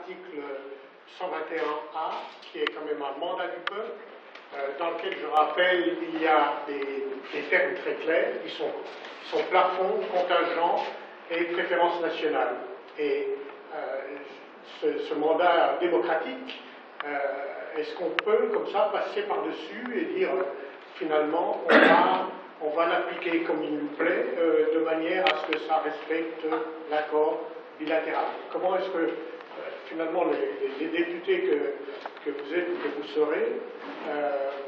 l'article 121A, qui est quand même un mandat du peuple, dans lequel, je rappelle, il y a des termes très clairs, qui sont plafond, contingent et préférence nationale. Et ce mandat démocratique, est-ce qu'on peut, comme ça, passer par-dessus et dire, finalement, on va l'appliquer comme il nous plaît, de manière à ce que ça respecte l'accord bilatéral? Comment est-ce que, finalement, les députés que vous êtes ou que vous serez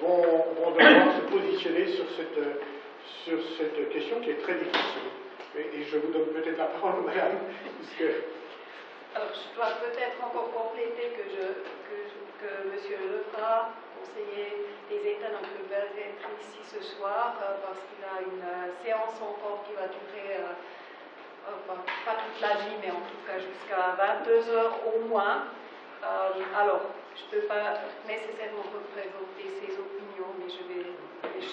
vont devoir se positionner sur cette question qui est très difficile? Et je vous donne peut-être la parole, madame, puisque... Alors, je dois peut-être encore compléter que M. Lefra, conseiller des États, ne peut pas être ici ce soir parce qu'il a une séance encore qui va durer, pas toute la nuit, mais en tout cas jusqu'à 22 heures au moins. Alors, je ne peux pas nécessairement représenter ses opinions, mais je vais...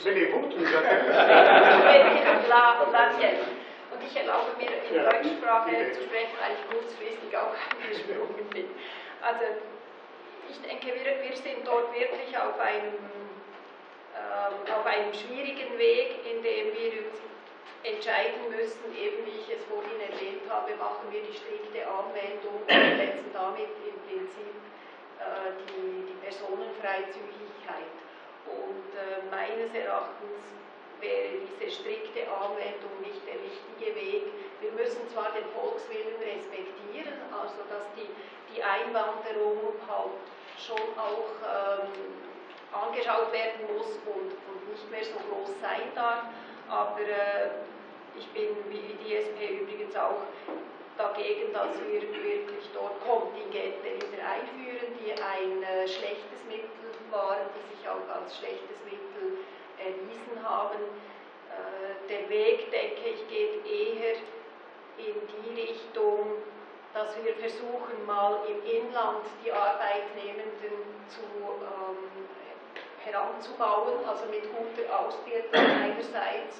C'est les vôtres, vous Je vais dire la mienne. Und ich erlaube mir, in Deutschsprache zu sprechen, weil ich kurzfristig auch angesprungen bin. Also, ich denke, wir sind dort wirklich auf einem schwierigen Weg, in dem wir uns entscheiden müssen, eben wie ich es vorhin erwähnt habe, machen wir die strikte Anwendung und setzen damit im Prinzip die Personenfreizügigkeit. Und meines Erachtens wäre diese strikte Anwendung nicht der richtige Weg. Wir müssen zwar den Volkswillen respektieren, also dass die Einwanderung halt schon auch angeschaut werden muss und nicht mehr so groß sein darf, aber ich bin, wie die SP übrigens auch, dagegen, dass wir wirklich dort Kontingente wieder einführen, die ein schlechtes Mittel waren, die sich auch als schlechtes Mittel erwiesen haben. Der Weg, denke ich, geht eher in die Richtung, dass wir versuchen, mal im Inland die Arbeitnehmenden heranzubauen, also mit guter Ausbildung einerseits,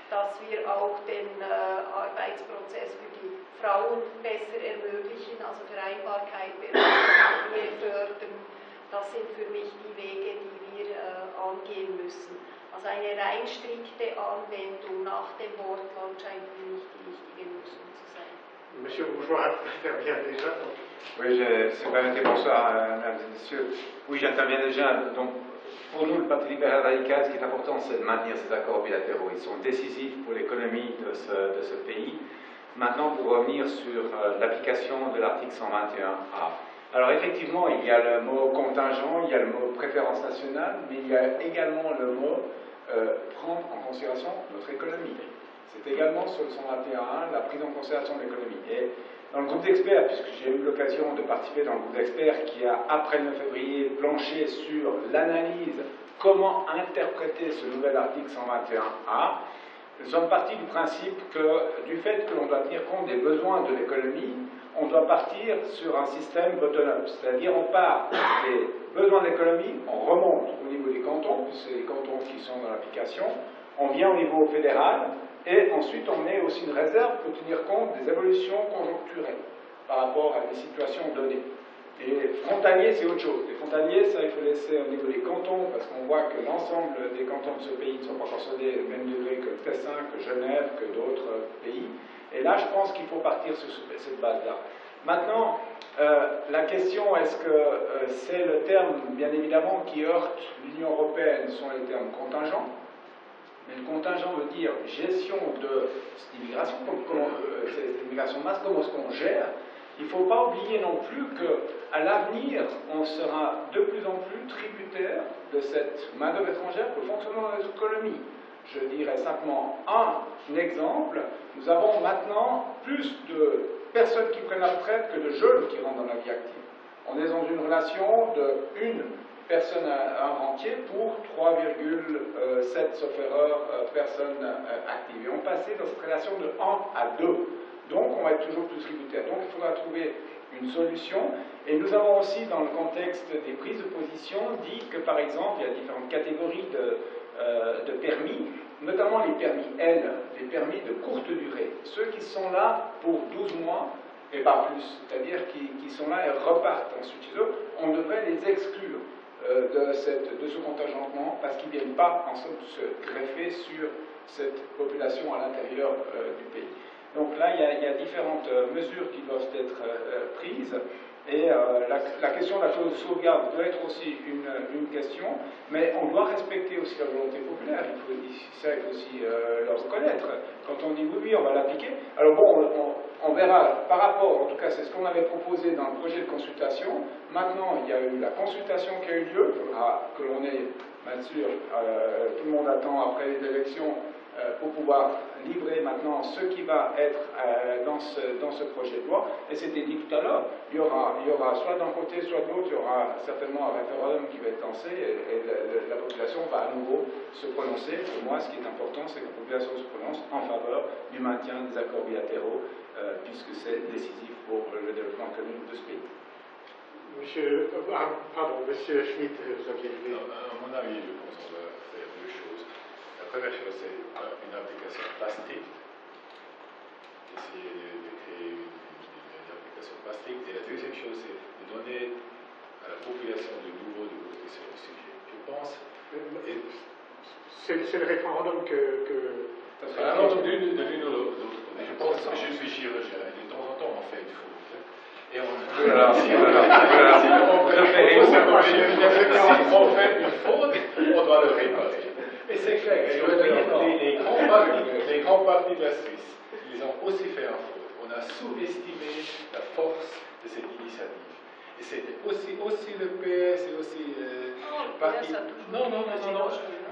dass wir auch den Arbeitsprozess für die Frauen besser ermöglichen, also Vereinbarkeit mit Familie fördern. Das sind für mich die Wege, die wir angehen müssen. Also eine rein strikte Anwendung nach dem Wortlaut scheint mir nicht die richtige Lösung zu sein. Monsieur Bourgeois intervient déjà. Oui, bonsoir, mesdames et messieurs. Oui, j'interviens déjà. Donc, pour nous, le Parti libéral radical, ce qui est important, c'est de maintenir ces accords bilatéraux. Ils sont décisifs pour l'économie de ce pays. Maintenant, pour revenir sur l'application de l'article 121A. Alors effectivement, il y a le mot contingent, il y a le mot préférence nationale, mais il y a également le mot prendre en considération notre économie. C'est également sur le 121.1 la prise en considération de l'économie. Et dans le groupe d'experts, puisque j'ai eu l'occasion de participer dans le groupe d'experts qui a, après le 9 février, planché sur l'analyse, comment interpréter ce nouvel article 121A, nous sommes partis du principe que, du fait que l'on doit tenir compte des besoins de l'économie, on doit partir sur un système bottom-up, c'est-à-dire on part des besoins de l'économie, on remonte au niveau des cantons, puisque c'est les cantons qui sont dans l'application, on vient au niveau fédéral, et ensuite on met aussi une réserve pour tenir compte des évolutions conjoncturelles par rapport à des situations données. Et frontalier, c'est autre chose. Les frontaliers, ça, il faut laisser au niveau des cantons, parce qu'on voit que l'ensemble des cantons de ce pays ne sont pas consolidés au même degré que le Tessin, que Genève, que d'autres pays. Et là, je pense qu'il faut partir sur cette base-là. Maintenant, la question, est-ce que c'est le terme, bien évidemment, qui heurte l'Union européenne, sont les termes contingents. Mais le contingent veut dire gestion de cette immigration, cette immigration de masse, comment est-ce qu'on gère. Il ne faut pas oublier non plus qu'à l'avenir, on sera de plus en plus tributaire de cette main-d'œuvre étrangère pour le fonctionnement de notre économie. Je dirais simplement un exemple. Nous avons maintenant plus de personnes qui prennent la retraite que de jeunes qui rentrent dans la vie active. On est dans une relation de une personne à un rentier pour 3,7, sauf erreur, personnes actives. Et on passait dans cette relation de 1 à 2. Donc, on va être toujours plus tributaire. Donc, il faudra trouver une solution. Et nous avons aussi, dans le contexte des prises de position, dit que, par exemple, il y a différentes catégories de permis, notamment les permis L, les permis de courte durée. Ceux qui sont là pour 12 mois, et pas plus, c'est-à-dire qui sont là et repartent ensuite chez eux, on devrait les exclure de ce contingentement parce qu'ils ne viennent pas en somme se greffer sur cette population à l'intérieur du pays. Donc là, il y a différentes mesures qui doivent être prises. Et la question de la clause de sauvegarde doit être aussi une question, mais on doit respecter aussi la volonté populaire. Ça, il faut aussi le reconnaître. Quand on dit oui, on va l'appliquer. Alors bon, on verra par rapport, en tout cas, c'est ce qu'on avait proposé dans le projet de consultation. Maintenant, il y a eu la consultation qui a eu lieu. Il faudra que l'on ait, bien sûr, tout le monde attend après les élections pour pouvoir livrer maintenant ce qui va être dans ce projet de loi. Et c'était dit tout à l'heure, il y aura soit d'un côté, soit de l'autre, il y aura certainement un référendum qui va être lancé et la population va à nouveau se prononcer. Pour moi, ce qui est important, c'est que la population se prononce en faveur du maintien des accords bilatéraux, puisque c'est décisif pour le développement économique de ce pays. Monsieur Schmitt, vous aviez levé. À mon avis, je pense qu'on va faire deux choses. La première chose, c'est une application pas stricte, essayer de créer une application pas stricte. Et la deuxième chose, c'est de donner à la population de nouveau de voter sur le sujet. Je pense. C'est le référendum que Alors, de l'une ou l'autre. Je pense que je suis chirurgien et de temps en temps on fait une faute. Et on fait une faute, on doit le réparer. Et c'est clair, les grands partis de la Suisse, ils ont aussi fait un faute. On a sous-estimé la force de cette initiative. Et c'était aussi le PS et aussi le parti. Non.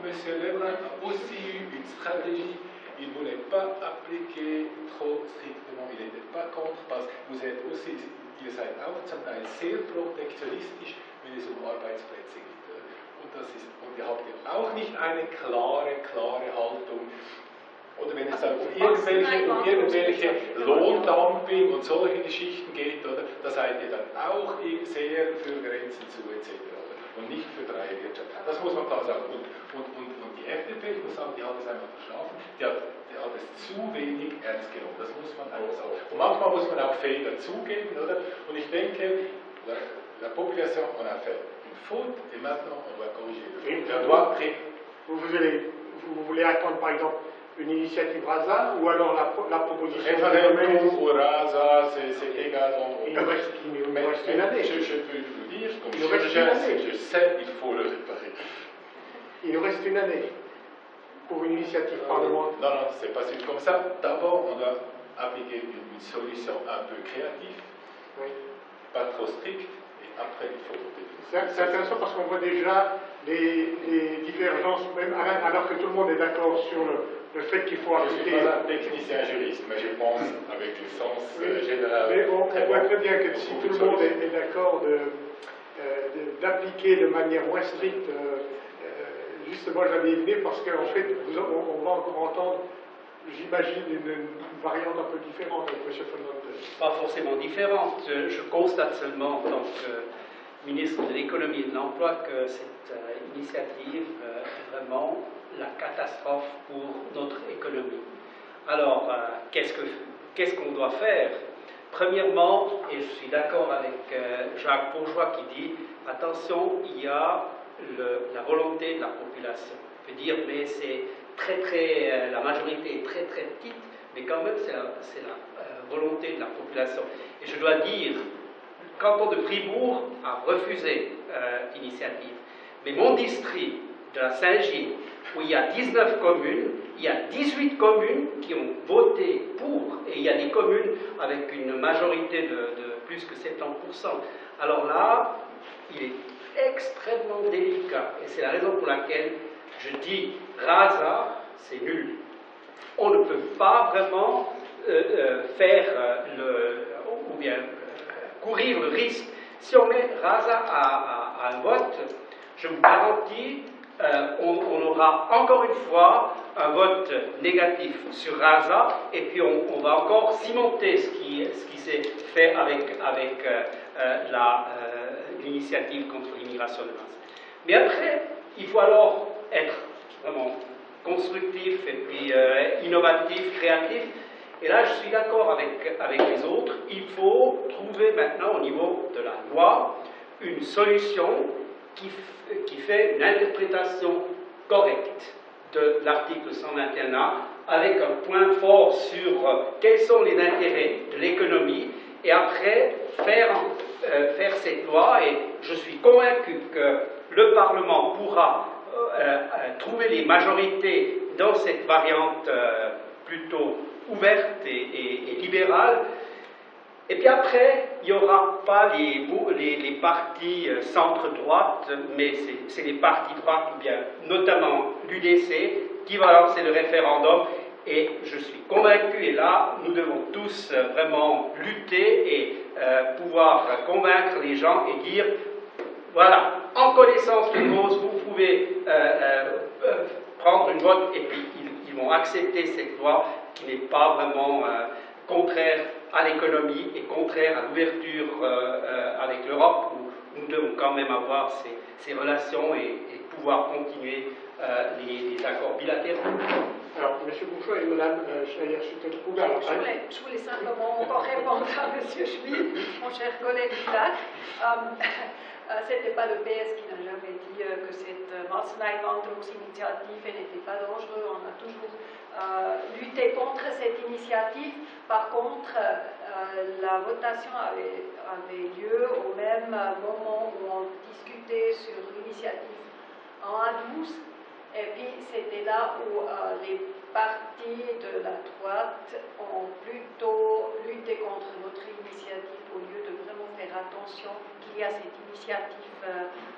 Monsieur Lebrun a aussi eu une stratégie. Il ne voulait pas appliquer trop strictement. Il n'était pas contre, parce que vous êtes aussi, ihr seid auch zum Teil sehr protektionistisch, wenn es Arbeitsplätze geht. Und ihr habt ja auch nicht eine klare Haltung. Oder wenn es dann um irgendwelche Lohndumping und solche Geschichten geht, oder, da seid ihr dann auch sehr für Grenzen zu etc. Und nicht für freie Wirtschaft. Das muss man klar sagen. Und die FDP, ich muss sagen, die hat es einfach verschlafen, die hat es zu wenig ernst genommen. Das muss man einfach sagen. Und manchmal muss man auch Fehler zugeben, oder? Und ich denke, la population en a fait une faute, et maintenant on doit corriger le faute. Vous voulez attendre par exemple une initiative RASA ou alors la proposition Référendum ou RASA, c'est égal. Il nous reste une année. Je peux vous dire, comme chirurgien, je sais, il faut le réparer. Il nous reste une année pour une initiative parlementaire. Non, c'est pas comme ça. D'abord, on doit appliquer une solution un peu créative, pas trop stricte, et après, il faut voter. C'est intéressant parce qu'on voit déjà les divergences, même alors que tout le monde est d'accord sur le fait qu'il faut appliquer. Je ne suis pas un technicien juriste, mais je pense avec le sens général. Mais on voit très bien que si tout le monde est d'accord d'appliquer de manière moins stricte, justement j'avais venu parce qu'en fait on va encore entendre, j'imagine, une variante un peu différente avec M. Fernandez. Pas forcément différente. Je constate seulement en tant que ministre de l'économie et de l'emploi que cette initiative est vraiment la catastrophe pour notre économie. Alors, qu'est-ce qu'on doit faire? Premièrement, et je suis d'accord avec Jacques Bourgeois qui dit, attention, il y a la volonté de la population. On peut dire, mais c'est la majorité est très petite, mais quand même c'est la volonté de la population. Et je dois dire, le canton de Fribourg a refusé l'initiative. Mais mon district de la Saint-Gilles, où il y a 19 communes, il y a 18 communes qui ont voté pour, et il y a des communes avec une majorité de plus que 70%. Alors là, il est extrêmement délicat, et c'est la raison pour laquelle je dis RASA, c'est nul. On ne peut pas vraiment courir le risque. Si on met RASA à un vote, je vous garantis, on aura encore une fois un vote négatif sur RASA, et puis on va encore cimenter ce qui s'est fait avec l'initiative contre l'immigration de masse. Mais après, il faut alors être vraiment constructif et puis innovatif, créatif, Et là, je suis d'accord avec les autres, il faut trouver maintenant au niveau de la loi une solution qui fait une interprétation correcte de l'article 121A, avec un point fort sur quels sont les intérêts de l'économie, et après faire cette loi, et je suis convaincu que le Parlement pourra trouver les majorités dans cette variante plutôt ouverte et libérale. Et puis après, il n'y aura pas les partis centre-droite, mais c'est les partis droite, ou bien notamment l'UDC, qui va lancer le référendum. Et je suis convaincu, et là, nous devons tous vraiment lutter et pouvoir convaincre les gens et dire, voilà, en connaissance de cause, vous pouvez prendre une vote, et puis ils vont accepter cette loi qui n'est pas vraiment contraire à l'économie et contraire à l'ouverture avec l'Europe, où nous devons quand même avoir ces relations et pouvoir continuer les accords bilatéraux. Alors, M. Bourgeois et Mme Schreier-Schutelkruger. Je voulais simplement encore répondre à M. Schmitt, mon cher collègue Villach. Ce n'était pas le PS qui n'a jamais dit que cette Masseneinwanderungsinitiative n'était pas dangereuse. On a toujours lutté contre cette initiative. Par contre, la votation avait lieu au même moment où on discutait sur l'initiative en A12. Et puis c'était là où les partis de la droite ont plutôt lutté contre notre initiative au lieu de vraiment faire attention qu'il y a cette initiative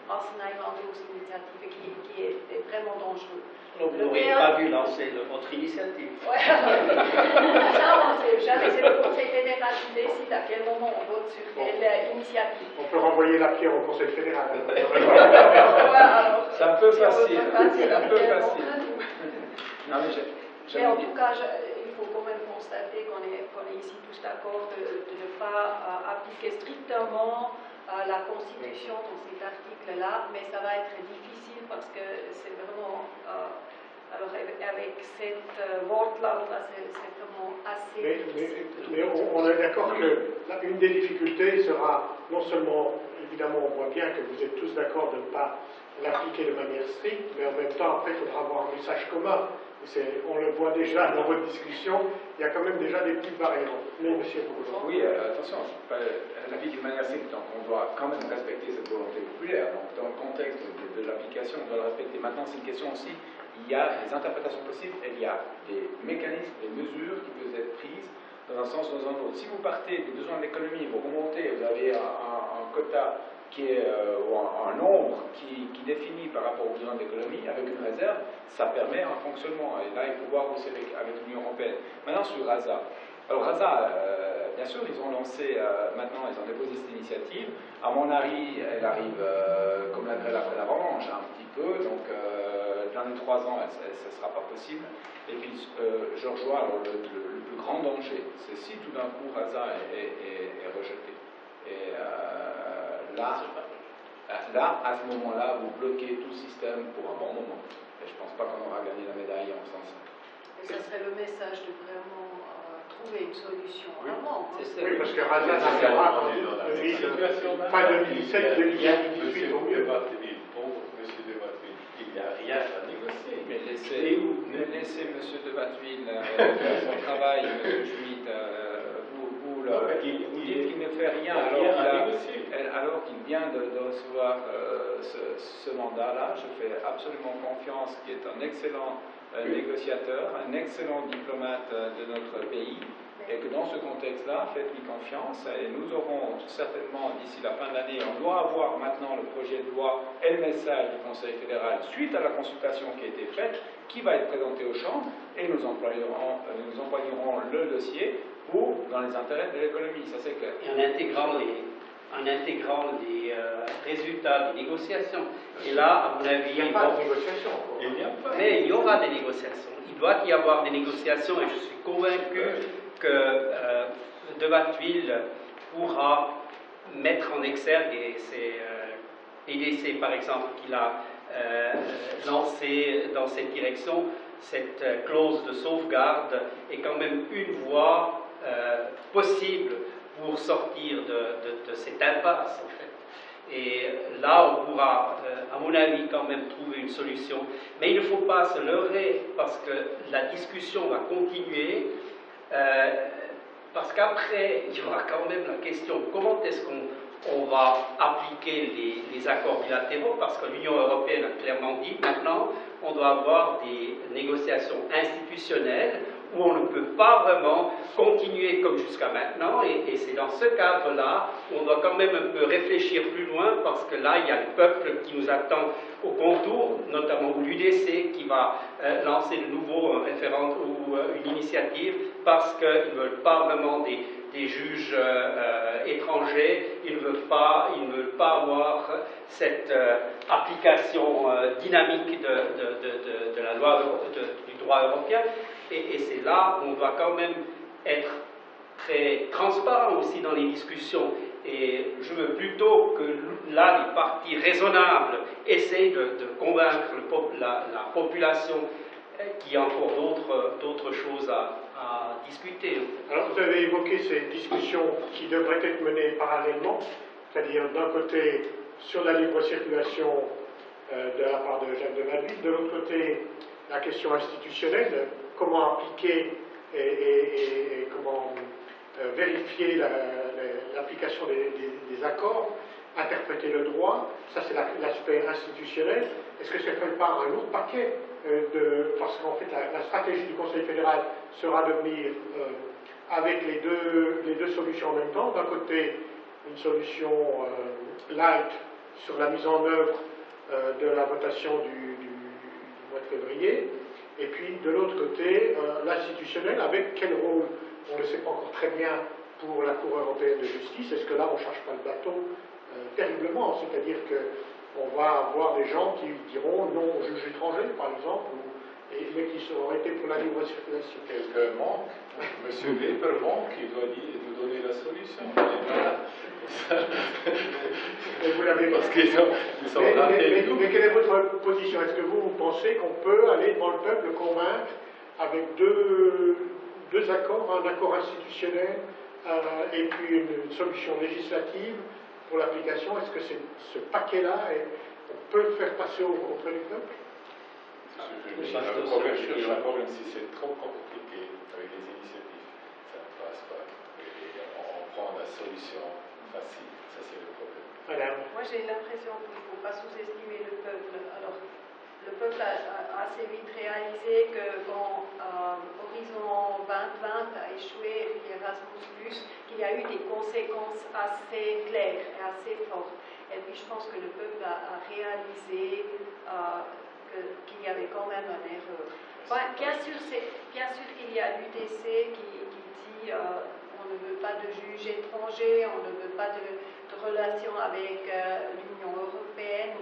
Masseneinwanderungsinitiative qui est vraiment dangereuse. Donc vous n'auriez pas dû lancer votre initiative. Ouais, ça on ne sait jamais, c'est le Conseil fédéral qui décide à quel moment on vote sur quelle initiative. On peut renvoyer la pierre au Conseil fédéral. C'est un peu facile. C'est un peu facile. Non, mais en tout cas, il faut quand même constater qu'on est ici tous d'accord de ne pas appliquer strictement la Constitution dans cet article-là, mais ça va être difficile parce que c'est vraiment... alors avec cette wortlaut-là, c'est vraiment assez difficile. Mais on est d'accord que une des difficultés sera non seulement, évidemment, on voit bien que vous êtes tous d'accord de ne pas l'appliquer de manière stricte, mais en même temps, après, il faudra avoir un message commun. On le voit déjà dans votre discussion, il y a quand même déjà des petites variantes. Mais monsieur Bourgeois. Oui, attention, la vie d'une manière stricte, donc on doit quand même respecter cette volonté populaire. Donc dans le contexte de l'application, on doit le respecter. Maintenant, c'est une question aussi, il y a des interprétations possibles, et il y a des mécanismes, des mesures qui peuvent être prises dans un sens ou dans un autre. Si vous partez des besoins de l'économie, vous remontez, vous avez un quota qui est un nombre qui définit par rapport aux besoins de l'économie avec une réserve, ça permet un fonctionnement. Et là, il faut voir aussi avec l'Union européenne. Maintenant, sur RASA. Alors, RASA, bien sûr, ils ont lancé, maintenant, ils ont déposé cette initiative. À mon avis, elle arrive comme la grêle après l'avalanche, un petit peu. Donc, dans les 3 ans, ça ne sera pas possible. Et puis, je rejoins alors, le plus grand danger, c'est si tout d'un coup, RASA est rejeté. Et là, à ce moment-là, vous bloquez tout le système pour un bon moment. Et je ne pense pas qu'on aura gagné la médaille en ce sens. Et ça serait le message de vraiment trouver une solution avant. Oui, parce que RASA sera fin 2017, 2018 au mieux. Il n'y a rien à négocier. Mais laissez M. de Watteville faire son travail, M. Schmitt. Vous dites qu'il ne fait rien alors qu'il vient de recevoir ce mandat-là. Je fais absolument confiance qu'il est un excellent négociateur, un excellent diplomate de notre pays, et que dans ce contexte-là, faites-lui confiance, et nous aurons certainement, d'ici la fin de l'année, on doit avoir maintenant le projet de loi et le message du Conseil fédéral suite à la consultation qui a été faite, qui va être présenté aux chambres, et nous emploierons le dossier dans les intérêts de l'économie, ça c'est clair. Et en intégrant les résultats des négociations. Et là, à mon avis... Il n'y a pas de négociation. Mais il y aura des négociations. Il doit y avoir des négociations, et je suis convaincu que de Watteville pourra mettre en exergue, et c'est l'EDC par exemple qu'il a lancé dans cette direction, cette clause de sauvegarde est quand même une voie possible pour sortir de cette impasse, en fait. Et là, on pourra, à mon avis, quand même trouver une solution. Mais il ne faut pas se leurrer, parce que la discussion va continuer, parce qu'après, il y aura quand même la question, comment est-ce qu'on va appliquer les accords bilatéraux, parce que l'Union européenne a clairement dit, maintenant, on doit avoir des négociations institutionnelles où on ne peut pas vraiment continuer comme jusqu'à maintenant, et c'est dans ce cadre-là où on doit quand même un peu réfléchir plus loin, parce que là, il y a le peuple qui nous attend au contour, notamment l'UDC qui va lancer de nouveau un référendum ou une initiative, parce qu'ils ne veulent pas vraiment des juges étrangers, ils ne veulent pas avoir cette application dynamique de la loi du droit européen, et c'est là où on doit quand même être très transparent aussi dans les discussions, et je veux plutôt que là les partis raisonnables essayent de convaincre la population qu'il y a encore d'autres choses à discuter. Alors vous avez évoqué ces discussions qui devraient être menées parallèlement, c'est-à-dire d'un côté sur la libre circulation de la part de Jacques de Malville, de l'autre côté la question institutionnelle, comment appliquer et comment vérifier l'application des accords, interpréter le droit, ça c'est l'aspect institutionnel. Est-ce que ça fait pas un lourd paquet parce qu'en fait la stratégie du Conseil fédéral sera de venir avec les deux solutions en même temps. D'un côté, une solution light sur la mise en œuvre de la votation du mois de février, et puis de l'autre côté, l'institutionnel, avec quel rôle, on ne le sait pas encore très bien pour la Cour européenne de justice. Est-ce que là on ne charge pas le bateau terriblement, c'est-à-dire qu'on va avoir des gens qui diront non au juge étranger, par exemple, mais qui auraient été pour la libre circulation. Quelqu'un manque, M. Weber manque, il doit nous donner la solution. Vous l'avez parce qu'ils sont mais quelle est votre position? Est-ce que vous pensez qu'on peut aller devant le peuple le convaincre avec deux accords, un accord institutionnel et puis une solution législative pour l'application? Est-ce que ce paquet-là, on peut le faire passer auprès du peuple? Le problème, si c'est trop compliqué avec les initiatives, ça ne passe pas. On prend la solution facile, ça c'est le problème. Madame. Moi j'ai l'impression qu'il ne faut pas sous-estimer le peuple. Alors, le peuple a assez vite réalisé que quand Horizon 2020 a échoué, et Erasmus+, qu'il y a eu des conséquences assez claires et assez fortes. Et puis je pense que le peuple a réalisé qu'il y avait quand même une erreur. Bien sûr qu'il y a l'UDC qui dit on ne veut pas de juge étranger, on ne veut pas de relation avec l'Union européenne,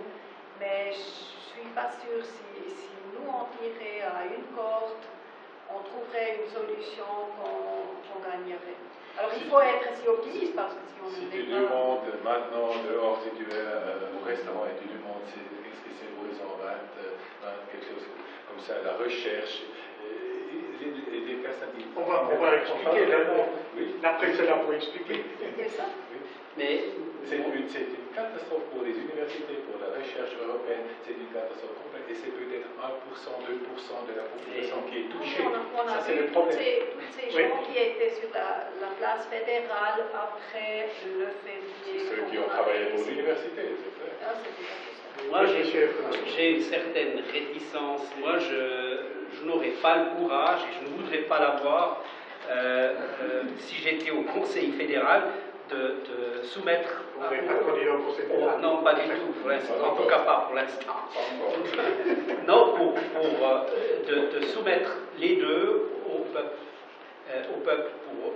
mais je ne suis pas sûre si nous on tirait à une corde, on trouverait une solution qu'on gagnerait. Alors il faut être si optimiste parce que si on si ne tu l'est pas... demandes maintenant dehors, si tu es au restaurant et tu demandes qu'est-ce que c'est Horizon 20, quelque chose comme ça, la recherche, les personnes disent... On va expliquer, oui. la presse est là pour expliquer. C'est ça. Oui. Mais c'est une catastrophe pour les universités, pour la recherche européenne, c'est une catastrophe complète, et c'est peut-être 1%, 2% de la population qui est touchée. On a ça, c'est vu le problème. toutes ces gens qui étaient sur la place fédérale après le février. Ceux qui ont travaillé pour l'université, c'est clair. Ah, c'est tout à fait ça. moi, j'ai une certaine réticence. Moi, je n'aurais pas le courage et je ne voudrais pas l'avoir si j'étais au Conseil fédéral de soumettre... Vous n'avez pas de candidat au Conseil fédéral? Non, pas du tout, pour l'instant. En tout cas, pas pour l'instant. Non, de soumettre les deux au peuple pour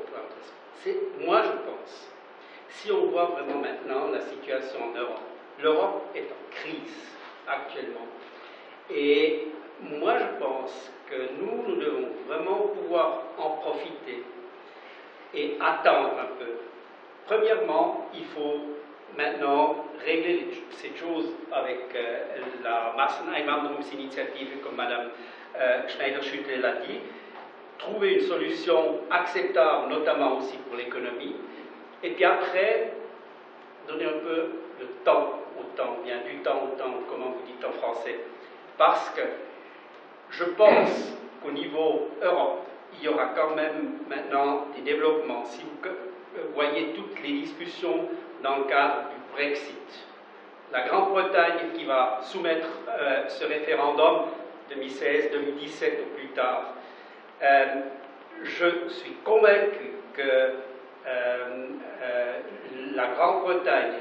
moi, je pense, si on voit vraiment maintenant la situation en Europe, l'Europe est en crise actuellement. Et moi, je pense que nous devons vraiment pouvoir en profiter et attendre un peu. Premièrement, il faut maintenant régler ces choses avec la Masseneinwanderungsinitiative, comme Mme Schneider-Schütte l'a dit, trouver une solution acceptable, notamment aussi pour l'économie, et puis après, donner un peu le temps au temps, bien du temps au temps, comment vous dites en français, parce que je pense qu'au niveau Europe, il y aura quand même maintenant des développements. Si vous voyez toutes les discussions dans le cadre du Brexit, la Grande-Bretagne qui va soumettre ce référendum 2016, 2017 ou plus tard, je suis convaincu que la Grande-Bretagne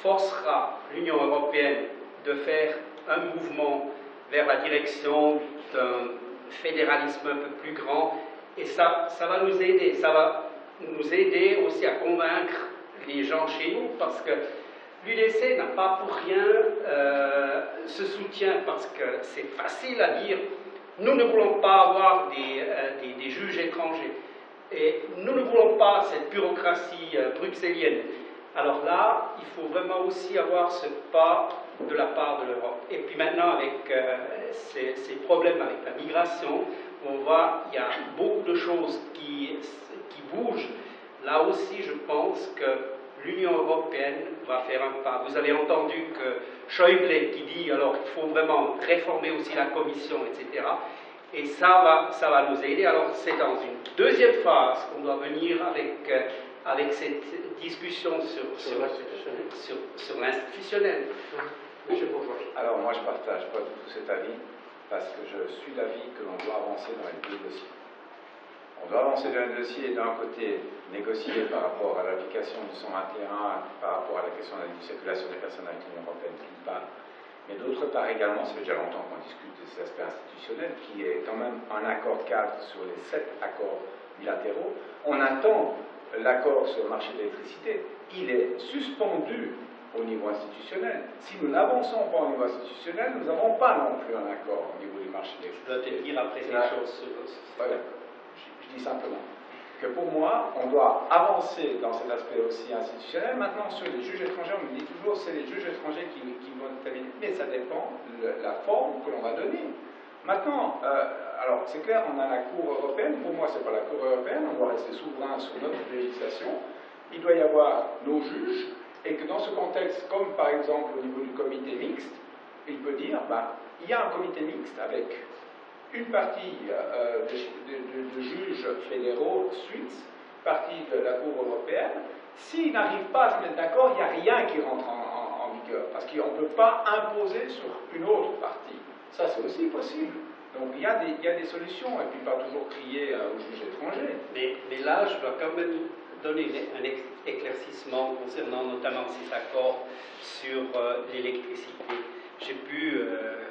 forcera l'Union européenne de faire un mouvement vers la direction d'un fédéralisme un peu plus grand, et ça va nous aider. Ça va nous aider aussi à convaincre les gens chez nous, parce que l'UDC n'a pas pour rien ce soutien, parce que c'est facile à dire. Nous ne voulons pas avoir des juges étrangers. Et nous ne voulons pas cette bureaucratie bruxellienne. Alors là, il faut vraiment aussi avoir ce pas de la part de l'Europe. Et puis maintenant, avec ces problèmes avec la migration, on voit qu'il y a beaucoup de choses qui bougent. Là aussi, je pense que l'Union européenne va faire un pas. Vous avez entendu que Schäuble qui dit alors il faut vraiment réformer aussi la Commission, etc. Et ça va nous aider. Alors c'est dans une deuxième phase qu'on doit venir avec cette discussion sur l'institutionnel. Monsieur Bourgeois. Alors moi je partage pas du tout cet avis, parce que je suis d'avis que l'on doit avancer dans les deux dossiers. On doit avancer dans le dossier, d'un côté, négocier par rapport à l'application du 121, par rapport à la question de la libre circulation des personnes avec l'Union européenne, d'une part, mais d'autre part également, ça fait déjà longtemps qu'on discute de ces aspects institutionnels, qui est quand même un accord cadre sur les 7 accords bilatéraux. On attend l'accord sur le marché de l'électricité. Il est suspendu au niveau institutionnel. Si nous n'avançons pas au niveau institutionnel, nous n'avons pas non plus un accord au niveau du marché de l'électricité. Je dois te dire après ces choses. Voilà. Je dis simplement que pour moi, on doit avancer dans cet aspect aussi institutionnel. Maintenant, sur les juges étrangers, on me dit toujours que c'est les juges étrangers qui vont déterminer, mais ça dépend de la forme que l'on va donner. Maintenant, alors c'est clair, on a la Cour européenne. Pour moi, ce n'est pas la Cour européenne, on doit rester souverain sur notre législation. Il doit y avoir nos juges, et que dans ce contexte, comme par exemple au niveau du comité mixte, il peut dire, il y a un comité mixte avec une partie de juges fédéraux suisses, partie de la Cour européenne. S'ils n'arrivent pas à se mettre d'accord, il n'y a rien qui rentre en vigueur, parce qu'on ne peut pas imposer sur une autre partie. Ça, c'est aussi possible. Donc il y a des solutions, et puis pas toujours crier aux juges étrangers. Mais là, je dois quand même donner un éclaircissement concernant notamment ces accords sur l'électricité. J'ai pu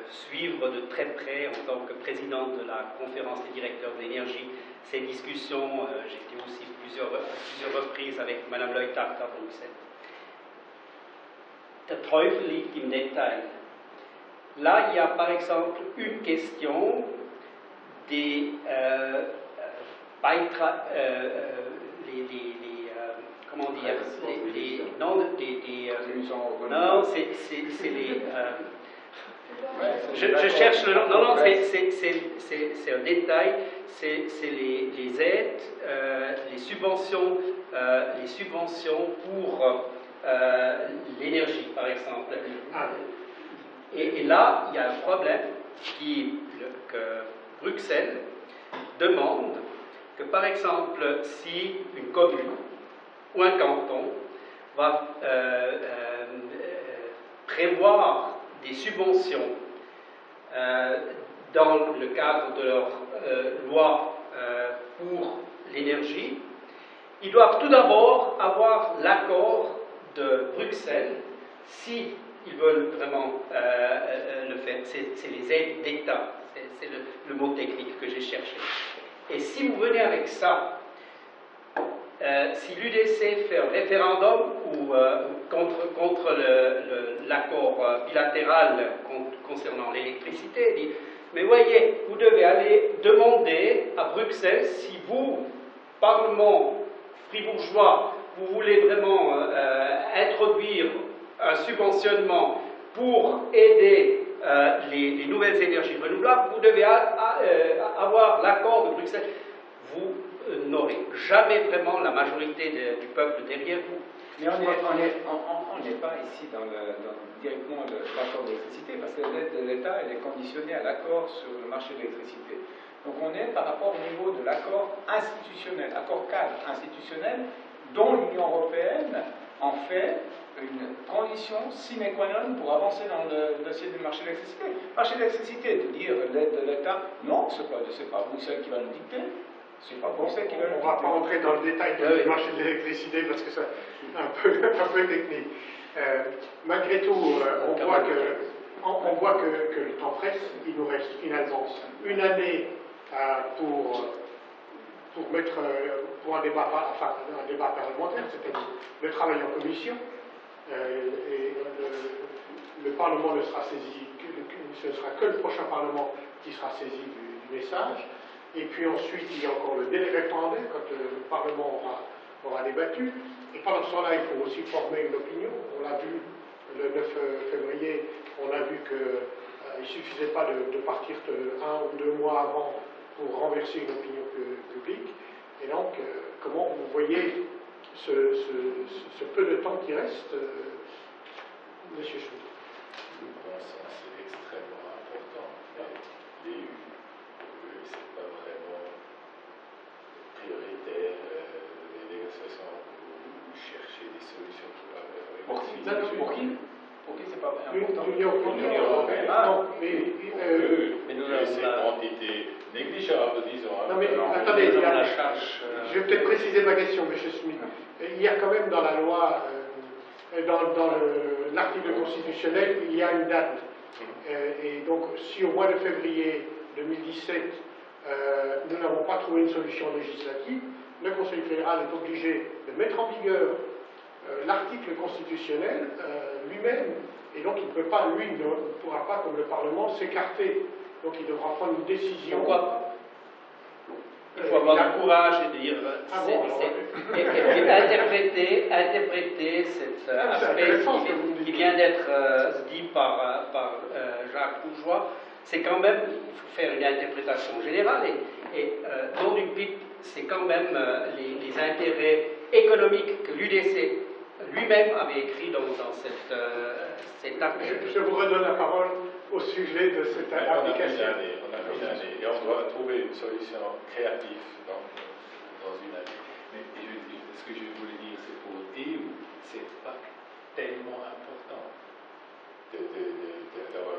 suivre de très près, en tant que président de la conférence des directeurs de l'énergie, ces discussions. J'étais aussi plusieurs reprises avec Mme Leuthard à Bruxelles. Der Teufel liegt im Detail. Là, il y a par exemple une question des comment dire, non, c'est les je cherche le nom. Non, c'est un détail. C'est les aides, les subventions pour l'énergie, par exemple. Et là, il y a un problème que Bruxelles demande que, par exemple, si une commune ou un canton va prévoir des subventions dans le cadre de leur loi pour l'énergie, ils doivent tout d'abord avoir l'accord de Bruxelles si ils veulent vraiment le faire. C'est les aides d'État, c'est le mot technique que j'ai cherché. Et si vous venez avec ça, si l'UDC fait un référendum ou contre l'accord bilatéral concernant l'électricité, dit mais voyez, vous devez aller demander à Bruxelles si vous, Parlement fribourgeois, vous voulez vraiment introduire un subventionnement pour aider les nouvelles énergies renouvelables, vous devez avoir l'accord de Bruxelles. Vous n'aurez jamais vraiment la majorité du peuple derrière vous. Mais on n'est pas ici directement l'accord d'électricité, parce que l'aide de l'État, elle est conditionnée à l'accord sur le marché de l'électricité. Donc on est par rapport au niveau de l'accord institutionnel, accord cadre institutionnel, dont l'Union européenne en fait une condition sine qua non pour avancer dans le dossier du marché de l'électricité. Le marché de l'électricité, de dire l'aide de l'État, non, c'est pas Bruxelles qui va nous dicter. C'est pas Bruxelles qui va nous dicter. On ne va pas rentrer dans le détail du marché de l'électricité parce que c'est un peu technique. Malgré tout, on voit que le temps presse. Il nous reste finalement une année pour un débat parlementaire, c'est-à-dire le travail en commission. Et le Parlement ne sera saisi, ce ne sera que le prochain Parlement qui sera saisi du message. Et puis ensuite, il y a encore le délai référendaire quand le Parlement aura débattu. Et pendant ce temps-là, il faut aussi former une opinion. On l'a vu le 9 février, on a vu qu'il ne suffisait pas de partir 1 ou 2 mois avant pour renverser une opinion publique. Et donc, comment vous voyez ce peu de temps qui reste, Monsieur Schmitt? Le bon sens est extrêmement important. C'est pas vraiment prioritaire, les négociations pour chercher des solutions qui peuvent Pour qui c'est pas important? L'Union européenne. Non, mais nous avons c'est une quantité négligeable, disons. Non, mais attendez, je vais peut-être préciser ma question, M. Schmitt. Il y a quand même dans la loi, dans l'article constitutionnel, il y a une date. Et donc, si au mois de février 2017, nous n'avons pas trouvé une solution législative, le Conseil fédéral est obligé de mettre en vigueur l'article constitutionnel lui-même, et donc il ne peut pas, lui, ne pourra pas, comme le Parlement, s'écarter. Donc il devra prendre une décision. Pourquoi pas? Il faut avoir le courage de dire, interpréter cet aspect qui vient d'être dit par Jacques Bourgeois. C'est quand même, il faut faire une interprétation générale, et dans du PIB, c'est quand même les intérêts économiques que l'UDC lui-même avait écrit dans cet acte. Je vous redonne la parole au sujet de cette application. On a une année, et on doit trouver une solution créative dans une année. Mais ce que je voulais dire, c'est pour EU, c'est pas tellement important d'avoir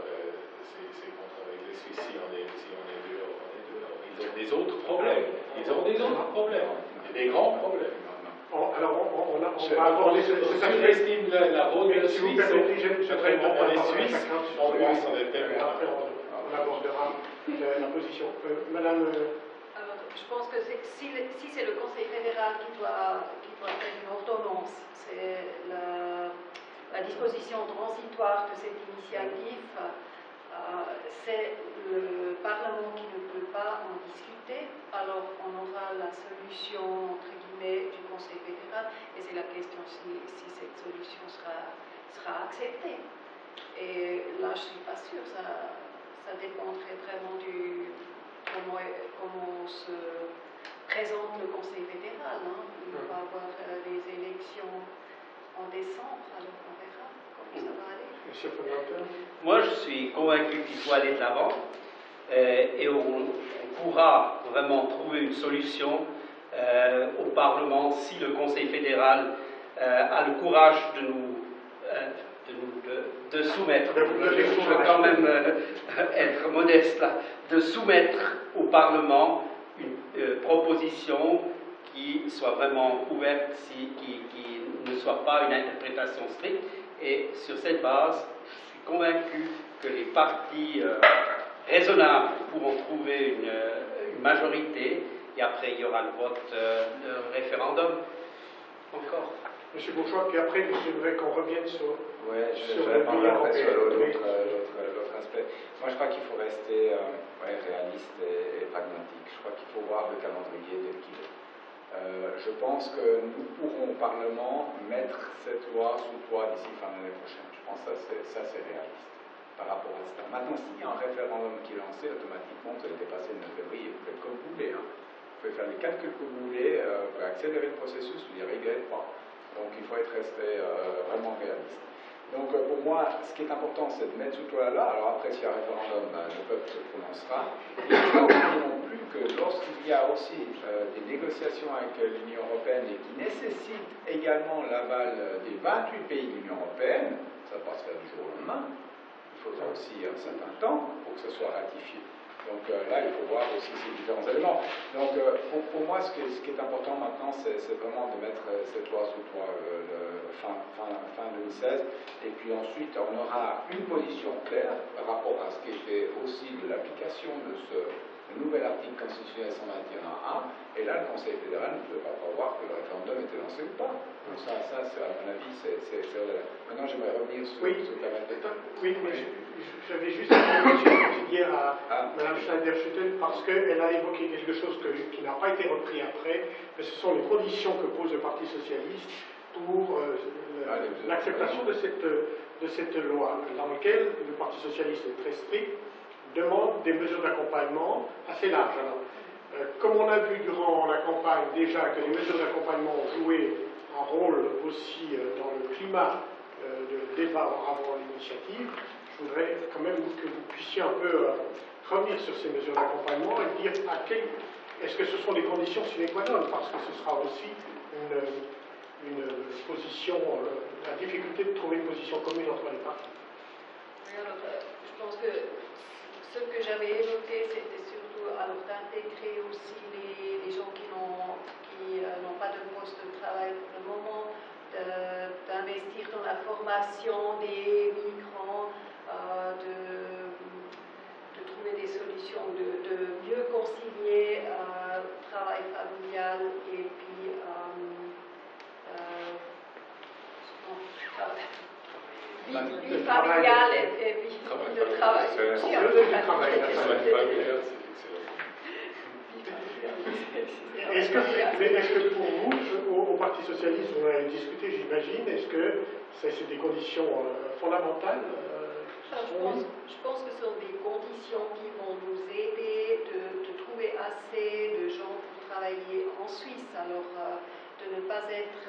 ces contrats avec les Suisses. Si on est dehors, on est dehors. Ils ont des autres problèmes. Des grands problèmes. Alors, on va aborder cet aspect. J'estime la rôle de la Si vous Suisse. permettez, j'aimerais On est suisse, en plus on est tellement. Après, on abordera la position. Madame. Alors, je pense que si c'est le Conseil fédéral qui doit faire une ordonnance, c'est la disposition transitoire de cette initiative, c'est le Parlement qui ne peut pas en discuter, alors on aura la solution, entre guillemets, du Conseil fédéral, et c'est la question si cette solution sera acceptée. Et là, je ne suis pas sûre, ça dépendrait vraiment comment se présente le Conseil fédéral. Hein. Il va y avoir les élections en décembre, alors on verra comment ça va aller. Monsieur Fondateur. Moi, je suis convaincu qu'il faut aller de l'avant, et on pourra vraiment trouver une solution au Parlement si le Conseil fédéral a le courage de soumettre, je veux quand même être modeste là, de soumettre au Parlement une proposition qui soit vraiment ouverte, qui ne soit pas une interprétation stricte. Et sur cette base, je suis convaincu que les partis raisonnables pourront trouver une majorité, et après il y aura le vote, le référendum. Encore. Monsieur Bourgeois, puis après, j'aimerais qu'on revienne sur. Oui, je répondrai après sur l'autre aspect. Moi, je crois qu'il faut rester réaliste et pragmatique. Je crois qu'il faut voir le calendrier tel qu'il est. Je pense que nous pourrons au Parlement mettre cette loi sous toit d'ici fin de l'année prochaine. Je pense que ça c'est réaliste par rapport à ça. Maintenant, s'il y a un référendum qui est lancé, automatiquement, vous allez dépasser le 9 février. Vous faites comme vous voulez. Hein. Vous pouvez faire les calculs que vous voulez pour accélérer le processus, vous n'y arriverez pas. Donc il faut être resté vraiment réaliste. Donc pour moi, ce qui est important, c'est de mettre sous toit là. Alors après, s'il y a un référendum, le peuple se prononcera. Il ne faut pas oublier non plus que lorsqu'il y a aussi des négociations avec l'Union européenne et qui nécessitent également l'aval des 28 pays de l'Union européenne, ça ne va pas se faire du jour au lendemain. Il faudra aussi un certain temps pour que ce soit ratifié. Donc là, il faut voir aussi ces différents éléments. Donc pour moi, ce qui est important maintenant, c'est vraiment de mettre cette loi sous toit fin 2016. Et puis ensuite, on aura une position claire par rapport à ce qui était aussi de l'application de ce nouvel article constitutionnel 121.1. Et là, le Conseil fédéral ne pouvait pas voir que le référendum était lancé ou pas. Donc ça à mon avis, c'est au-delà. Maintenant, j'aimerais revenir sur ce cas-là. Oui, mais j'avais juste dire à Mme Schneider-Schüttel parce qu'elle a évoqué quelque chose qui n'a pas été repris après, mais ce sont les conditions que pose le Parti socialiste pour l'acceptation de cette loi, dans laquelle le Parti socialiste est très strict, demande des mesures d'accompagnement assez larges. Alors, comme on a vu durant la campagne déjà que les mesures d'accompagnement ont joué un rôle aussi dans le climat de débat avant l'initiative, je voudrais quand même que vous puissiez un peu revenir sur ces mesures d'accompagnement et dire est-ce que ce sont des conditions sine qua non, parce que ce sera aussi une position, la difficulté de trouver une position commune entre les partis. Oui, alors, je pense que ce que j'avais évoqué, c'était surtout d'intégrer aussi les gens qui n'ont pas de poste de travail pour le moment, d'investir dans la formation des migrants, de trouver des solutions, de mieux concilier travail familial et puis vie familiale et vie de travail. Est-ce que pour vous, au Parti socialiste, vous en avez discuté, j'imagine, est-ce que c'est des conditions fondamentales je pense que ce sont des conditions qui vont nous aider de trouver assez de gens pour travailler en Suisse. Alors, de ne pas être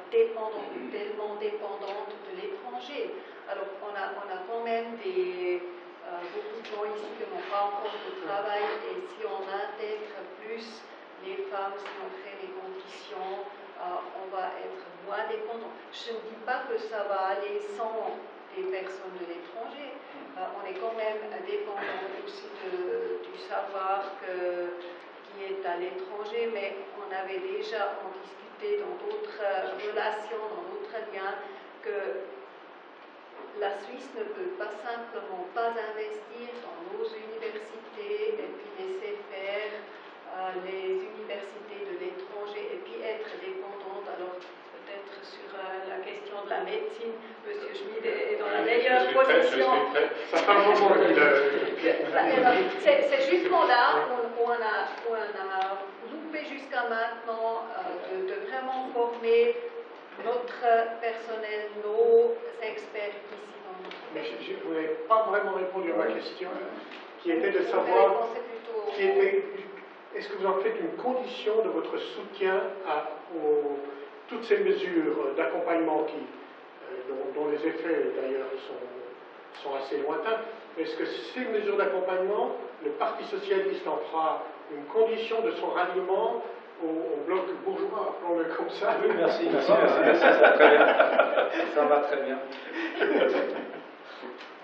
tellement dépendante de l'étranger. Alors, on a quand même beaucoup de gens ici qui n'ont pas encore de travail, et si on intègre plus les femmes, si on crée les conditions, on va être moins dépendant. Je ne dis pas que ça va aller sans des personnes de l'étranger. On est quand même dépendant aussi du savoir qui est à l'étranger, mais on avait déjà discuté dans d'autres relations, dans d'autres liens, que la Suisse ne peut pas simplement pas investir dans nos universités et puis laisser faire les universités de l'étranger et puis être dépendante. Alors peut-être sur la question de la médecine, M. Schmid est dans la meilleure position. C'est justement là où on a loupé jusqu'à maintenant de vraiment former notre personnel, nos experts ici dans notre pays. Mais vous n'avez pas vraiment répondu à ma question, qui était de savoir est-ce que vous en faites une condition de votre soutien à toutes ces mesures d'accompagnement dont les effets d'ailleurs sont assez lointains. Est-ce que ces mesures d'accompagnement, le Parti socialiste en fera une condition de son ralliement au bloc bourgeois, appelons-le comme ça? Oui, merci, ça va très bien. Ça va très bien.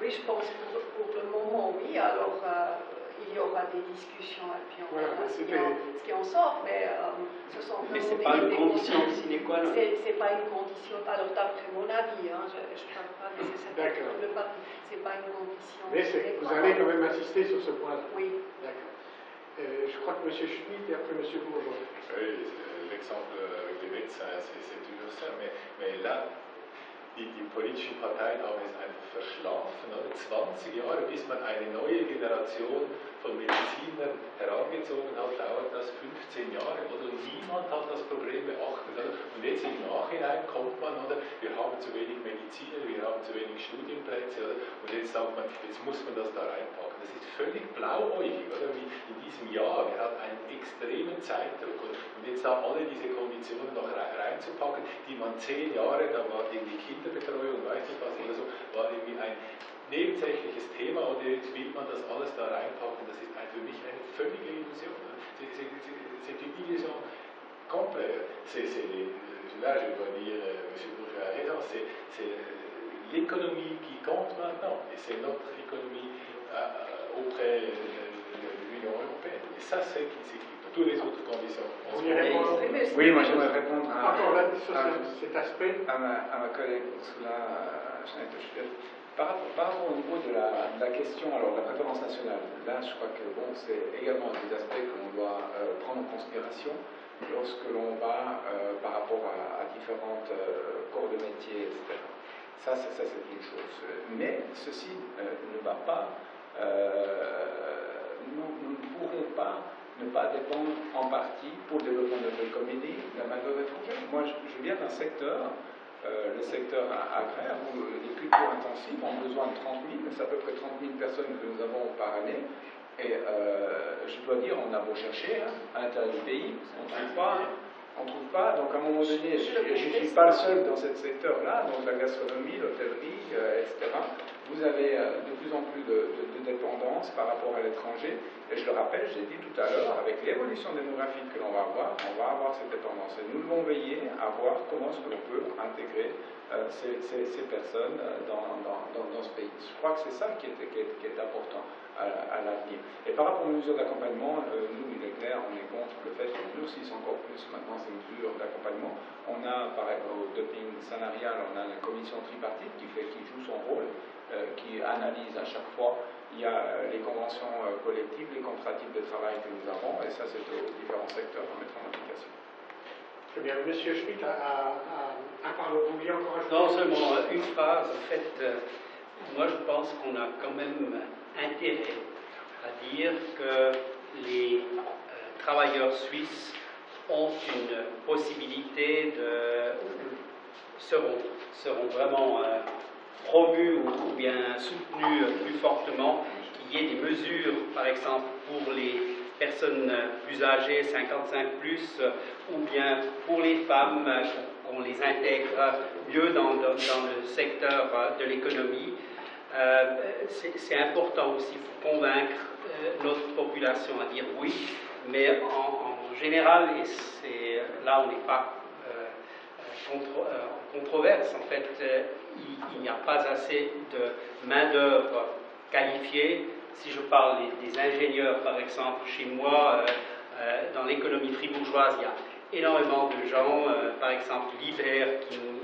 Oui, je pense pour le moment, oui. Alors, il y aura des discussions et puis on verra ce qui en sort, mais ce sont mais ce n'est pas une condition sine qua non. C'est pas une condition, alors d'après mon avis, je ne parle pas nécessairement de parti, ce n'est pas une condition. Mais vous allez quand même insister sur ce point-là. Oui. D'accord. Je crois que M. Schmitt et après M. Bourgeois. Oui, l'exemple avec les médecins, c'est toujours ça, mais là, die politischen Parteien haben es einfach verschlafen. 20 Jahre, bis man eine neue Generation von Medizinern herangezogen hat, dauert das 15 Jahre, oder? Und niemand hat das Problem beachtet, oder? Und jetzt im Nachhinein kommt man, oder? Wir haben zu wenig Mediziner, wir haben zu wenig Studienplätze, oder? Und jetzt sagt man, jetzt muss man das da reinpacken. Das ist völlig blauäugig, oder? Wie in diesem Jahr, wir hatten einen extremen Zeitdruck, oder? Und jetzt da alle diese Konditionen noch reinzupacken, die man 10 Jahre, da war irgendwie Kinderbetreuung, weiß nicht was, oder so, war irgendwie ein nebensächliches Thema, und jetzt will man das alles da reinpacken. Das ist für mich eine völlige Illusion. C'est une illusion complète. Là, je dois dire, M. Bourgeois a raison, c'est l'économie qui compte maintenant, et c'est notre économie auprès de l'Union européenne. Et ça, c'est qui s'équipe. Toutes les autres conditions. Oui, moi j'aimerais répondre sur cet aspect à ma collègue Ursula Schneider-Schmidt. Par rapport au niveau de la question, alors la préférence nationale, là je crois que bon, c'est également des aspects que l'on doit prendre en considération lorsque l'on va par rapport à différentes corps de métier, etc. Ça c'est une chose. Mais ceci ne va pas, nous ne pourrons pas ne pas dépendre en partie pour le développement de notre économie de la main-d'œuvre étrangère. Moi je viens d'un secteur, le secteur agraire, où les cultures intensives ont besoin de 30 000, c'est à peu près 30 000 personnes que nous avons par année, et je dois dire, on a beau chercher, à l'intérieur du pays, on ne trouve pas, donc à un moment donné, je ne suis pas le seul dans ce secteur-là, donc la gastronomie, l'hôtellerie, etc. Vous avez de plus en plus de dépendance par rapport à l'étranger, et je le rappelle, j'ai dit tout à l'heure, avec l'évolution démographique que l'on va avoir cette dépendance. Et nous devons veiller à voir comment est-ce que l'on peut intégrer ces personnes dans ce pays. Je crois que c'est ça qui est important à l'avenir. Et par rapport aux mesures d'accompagnement, nous, il est clair, on est contre le fait qu'on durcisse encore plus maintenant ces mesures d'accompagnement. On a, au doping salarial, on a la commission tripartite qui joue son rôle, qui analyse à chaque fois. Il y a les conventions collectives, les contrats types de travail que nous avons, et ça c'est aux différents secteurs à mettre en application. Très bien. Monsieur Schmitt vous vouliez encore ajouter? Non, seulement une phrase. En fait, moi je pense qu'on a quand même intérêt à dire que les travailleurs suisses ont une possibilité seront vraiment promus ou bien soutenus plus fortement, qu'il y ait des mesures, par exemple, pour les personnes plus âgées, 55 plus, ou bien pour les femmes, qu'on les intègre mieux dans le secteur de l'économie. C'est important aussi pour convaincre notre population à dire oui, mais en général, et là on n'est pas en controverse, en fait, il n'y a pas assez de main-d'œuvre qualifiée. Si je parle des ingénieurs, par exemple, chez moi, dans l'économie fribourgeoise, il y a énormément de gens, par exemple l'hiver, qui nous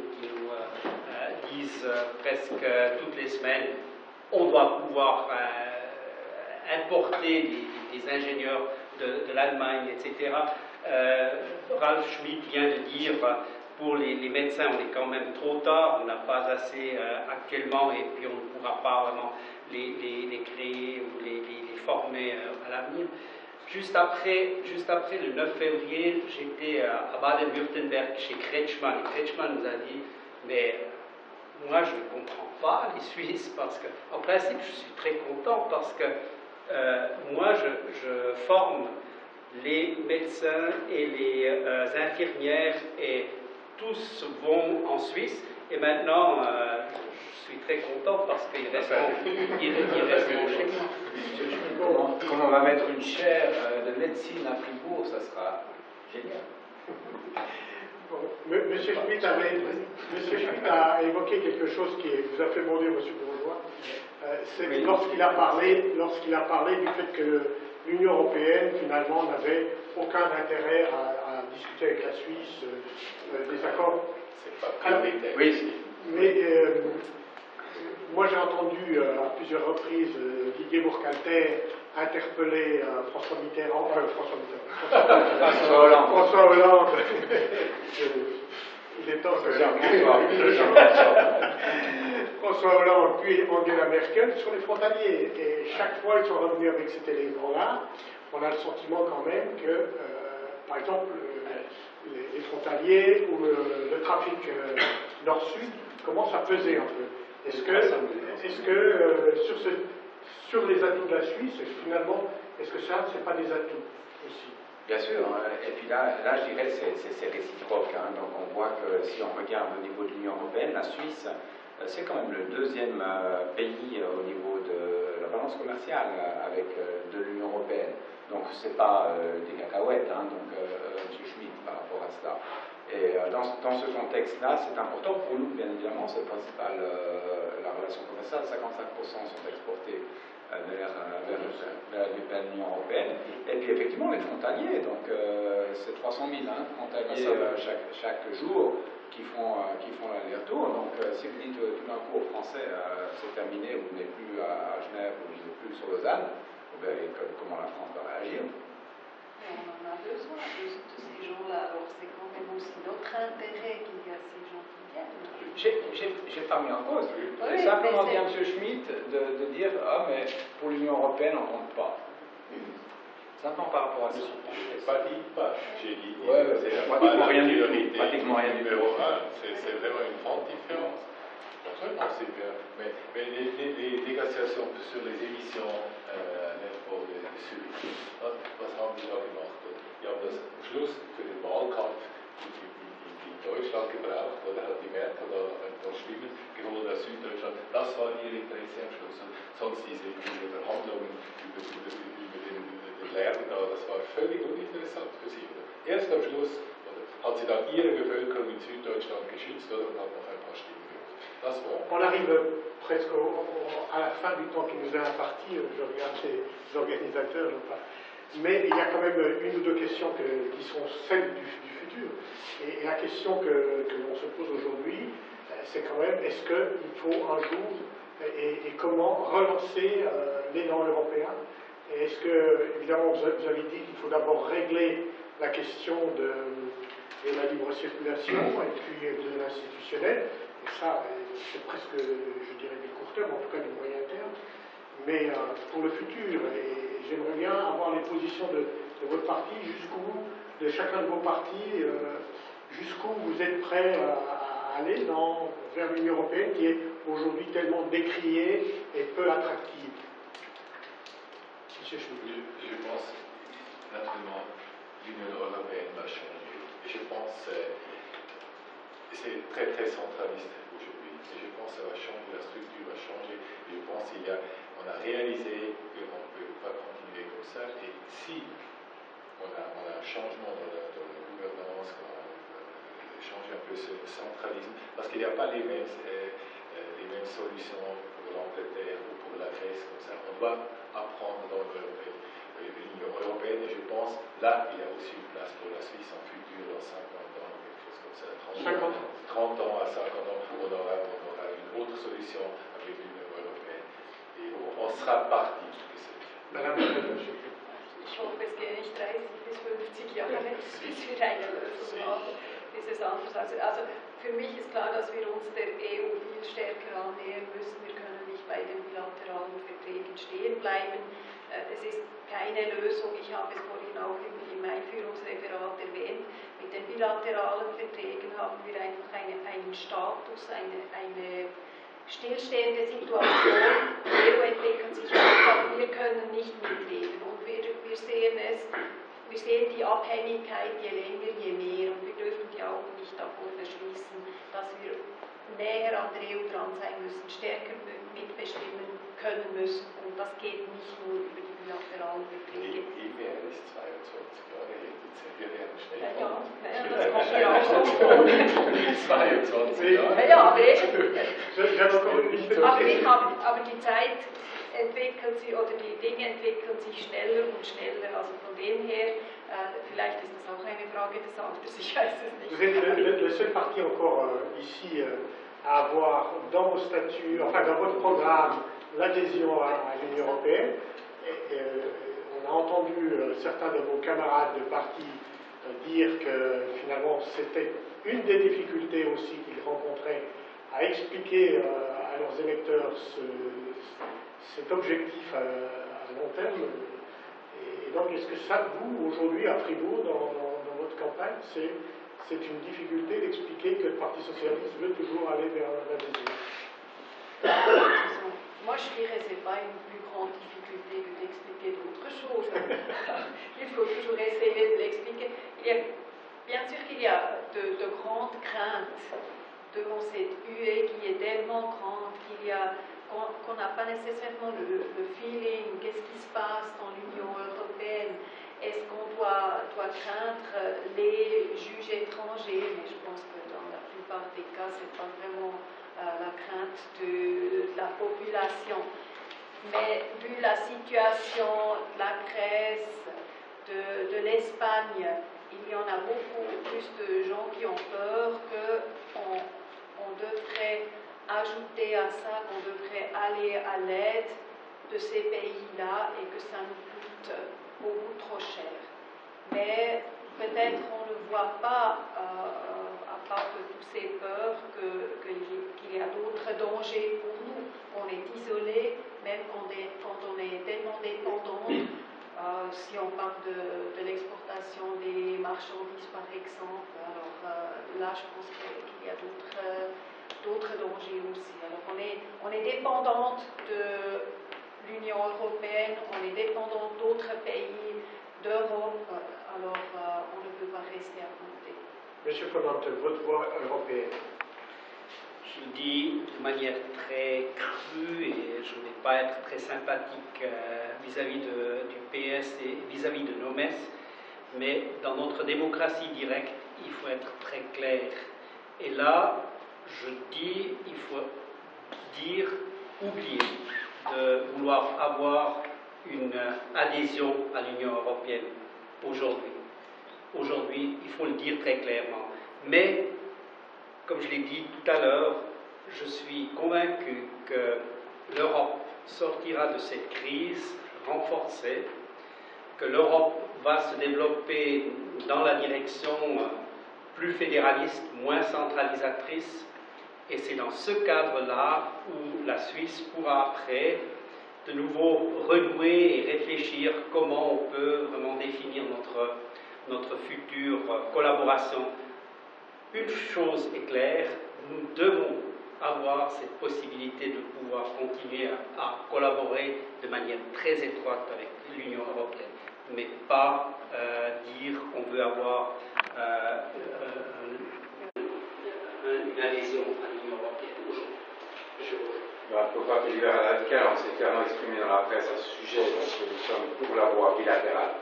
disent presque toutes les semaines, on doit pouvoir importer des ingénieurs de l'Allemagne, etc. Ralf Schmitt vient de dire, pour les médecins, on est quand même trop tard, on n'a pas assez actuellement, et puis on ne pourra pas vraiment les créer ou les former à l'avenir. Juste après le 9 février, j'étais à Baden-Württemberg chez Kretschmann. Et Kretschmann nous a dit, mais moi je ne comprends pas les Suisses, parce que, en principe, je suis très content parce que moi je forme les médecins et les infirmières, et tous vont en Suisse, et maintenant je suis très content parce qu'ils resteront chez moi. Comme on va mettre une chaire de médecine à Fribourg, ça sera génial. Bon, Monsieur Schmitt a évoqué quelque chose qui vous a fait bondir, Monsieur Bourgeois. C'est oui. Lorsqu'il a parlé du fait que l'Union européenne, finalement, n'avait aucun intérêt à discuter avec la Suisse des accords. C'est pas prioritaire. Oui, mais moi j'ai entendu à plusieurs reprises Didier Bourg-Calter interpeller François Hollande. Il est temps que François Hollande puis Angela Merkel sur les frontaliers. Et chaque fois, ils sont revenus avec cet élément-là. On a le sentiment quand même que, par exemple, les frontaliers ou le trafic nord-sud commence à peser un peu. Est-ce que sur les atouts de la Suisse, finalement, est-ce que ça, c'est pas des atouts aussi? Bien sûr, et puis là je dirais c'est réciproque. Hein. Donc on voit que si on regarde au niveau de l'Union européenne, la Suisse, c'est quand même le deuxième pays au niveau de la balance commerciale avec de l'Union européenne. Donc c'est pas des cacahuètes, hein, donc M. Schmitt par rapport à cela. Et dans ce contexte-là, c'est important pour nous, bien évidemment, c'est le principal, la relation commerciale, 55% sont exportés vers l'Union européenne. Et puis effectivement, les frontaliers, donc c'est 300 000 frontaliers chaque jour qui font l'aller-retour. Donc si vous dites tout d'un coup aux Français, c'est terminé, vous n'êtes plus à Genève, vous n'êtes plus sur Lausanne, comment la France va réagir? On en a besoin de ces gens-là, alors c'est quand même aussi notre intérêt qu'il y a ces gens qui viennent. J'ai pas mis en cause. Oui, simplement dit à M. Schmitt de dire ah mais pour l'Union européenne on ne compte pas. Simplement par rapport à ça. Je n'ai pas dit pas, j'ai dit c'est pratiquement rien du tout. Pratiquement rien du tout. Numéro 1, c'est vraiment une grande différence. Naturellement, c'est bien. Mais les négociations sur les émissions voor de Zürich. Was haben die da gemacht? Die haben das am Schluss für den Wahlkampf in Deutschland gebraucht, oder hat die Merkel da ein paar Stimmen geholt aus Süddeutschland. Das war ihr Interesse am Schluss. Und sonst diese Verhandlungen über den Lärm da, das war völlig uninteressant für sie. Oder? Erst am Schluss hat sie dann ihre Bevölkerung in Süddeutschland geschützt oder, und hat noch ein paar Stimmen geholt. Das war. On arrive presque à la fin du temps qui nous est imparti, je regarde les organisateurs, mais il y a quand même une ou deux questions qui sont celles du futur. Et la question que l'on se pose aujourd'hui, c'est quand même, est-ce qu'il faut un jour, et comment relancer l'élan européen? Et est-ce que, évidemment, vous avez dit qu'il faut d'abord régler la question de la libre circulation et puis de l'institutionnel. Et ça, c'est presque, je dirais, du court terme, en tout cas du moyen terme. Mais pour le futur, et j'aimerais bien avoir les positions de votre parti, de chacun de vos partis, jusqu'où vous êtes prêts à aller vers l'Union européenne qui est aujourd'hui tellement décriée et peu attractive. Monsieur Schmitt. Je pense, naturellement, l'Union européenne va changer. Et je pense c'est très très centraliste aujourd'hui. Et je pense que ça va changer, la structure va changer. Et je pense qu'on a réalisé qu'on ne peut pas continuer comme ça. Et si on a un changement dans la gouvernance, on a changé un peu ce centralisme, parce qu'il n'y a pas les mêmes solutions pour l'Angleterre ou pour la Grèce, comme ça. On doit apprendre dans l'Union européenne. Et je pense, là, il y a aussi une place pour la Suisse en futur, dans 50 ans, quelque chose comme ça. 30 ans à 50 ans, on aura une autre solution avec l'Union européenne. Et on sera parti de cette. Madame, ich hoffe, es geht nicht 30 bis 50 Jahre, bis wir eine Lösung haben, bis es anders aussieht. Also für mich ist klar, dass wir uns der EU viel stärker annähern müssen. Wir können nicht bei den bilateralen Verträgen stehen bleiben. Es ist keine Lösung, ich habe es vorhin auch im Einführungsreferat erwähnt, mit den bilateralen Verträgen haben wir einfach einen Status, eine stillstehende Situation, die EU entwickelt sich weiter, wir können nicht mitleben und wir sehen die Abhängigkeit je länger, je mehr und wir dürfen die Augen nicht davor verschließen, dass wir näher an der EU dran sein müssen, stärker mitbestimmen können müssen und das geht nicht nur über die bilateralen Verträge. EWR ist 22 Jahre her, wir werden schnell ja, das kommt mir auch so vor. 22 Jahre. Ja, aber die Zeit entwickelt sich oder die Dinge entwickeln sich schneller und schneller. Also von dem her, vielleicht ist das auch eine Frage des Alters, ich weiß es nicht. Vous êtes le seul parti encore ici à avoir dans vos statuts, enfin dans votre programme, l'adhésion à l'Union européenne. On a entendu certains de vos camarades de parti dire que finalement c'était une des difficultés aussi qu'ils rencontraient à expliquer à leurs électeurs cet objectif à long terme. Et donc, est-ce que ça, vous, aujourd'hui, à Fribourg, dans votre campagne, c'est une difficulté d'expliquer que le Parti socialiste veut toujours aller vers l'adhésion? Moi, je dirais que ce n'est pas une plus grande difficulté que d'expliquer d'autres choses. Il faut toujours essayer de l'expliquer. Bien sûr qu'il y a de grandes craintes devant cette UE qui est tellement grande qu'on n'a pas nécessairement le feeling, qu'est-ce qui se passe dans l'Union européenne, est-ce qu'on doit craindre les juges étrangers, mais je pense que dans la plupart des cas, ce n'est pas vraiment la crainte de la population. Mais vu la situation de la Grèce, de l'Espagne, il y en a beaucoup plus de gens qui ont peur qu'on devrait ajouter à ça, qu'on devrait aller à l'aide de ces pays-là et que ça nous coûte beaucoup trop cher. Mais peut-être on ne voit pas, à part de toutes ces peurs, qu'il y a d'autres dangers pour nous. On est isolé, même quand on est tellement dépendant. Si on parle de l'exportation des marchandises, par exemple, alors là, je pense qu'il y a d'autres dangers aussi. Alors, on est dépendante de l'Union européenne, on est dépendant d'autres pays d'Europe, alors on ne peut pas rester à côté. Monsieur Fonante, votre voix européenne. Je le dis de manière très crue et je ne vais pas être très sympathique vis-à-vis du PS et vis-à-vis de nos messes, mais dans notre démocratie directe, il faut être très clair. Et là, je dis, il faut oublier de vouloir avoir une adhésion à l'Union européenne aujourd'hui. Aujourd'hui, il faut le dire très clairement. Mais, comme je l'ai dit tout à l'heure, je suis convaincu que l'Europe sortira de cette crise renforcée, que l'Europe va se développer dans la direction plus fédéraliste, moins centralisatrice, et c'est dans ce cadre-là où la Suisse pourra après de nouveau renouer et réfléchir comment on peut vraiment définir notre future collaboration. Une chose est claire, nous devons avoir cette possibilité de pouvoir continuer à collaborer de manière très étroite avec l'Union européenne, mais pas dire qu'on veut avoir une adhésion à l'Union européenne aujourd'hui. Pour le Parti libéral radical, on s'est clairement exprimé dans la presse à ce sujet, donc nous sommes pour la voie bilatérale.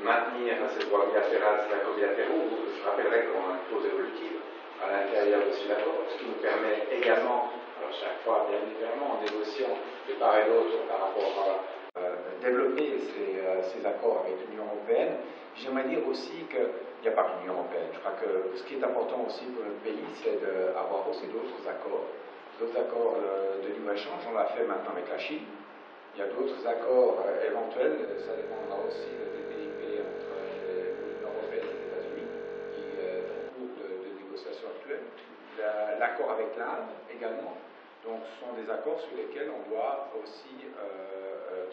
Maintenir cette voie bilatérale, ces accords bilatéraux, je rappellerai qu'on a une clause évolutive à l'intérieur de ces accords, ce qui nous permet également, alors chaque fois bien évidemment en négociant de part et d'autre par rapport à développer ces accords avec l'Union européenne. J'aimerais dire aussi qu'il n'y a pas que l'Union européenne. Je crois que ce qui est important aussi pour notre pays, c'est d'avoir aussi d'autres accords de libre-échange. On l'a fait maintenant avec la Chine. Il y a d'autres accords éventuels. Ça dépendra aussi des PIP entre l'Union européenne et les États-Unis, qui est en cours de négociation actuelle. L'accord avec l'Inde également. Donc, ce sont des accords sur lesquels on doit aussi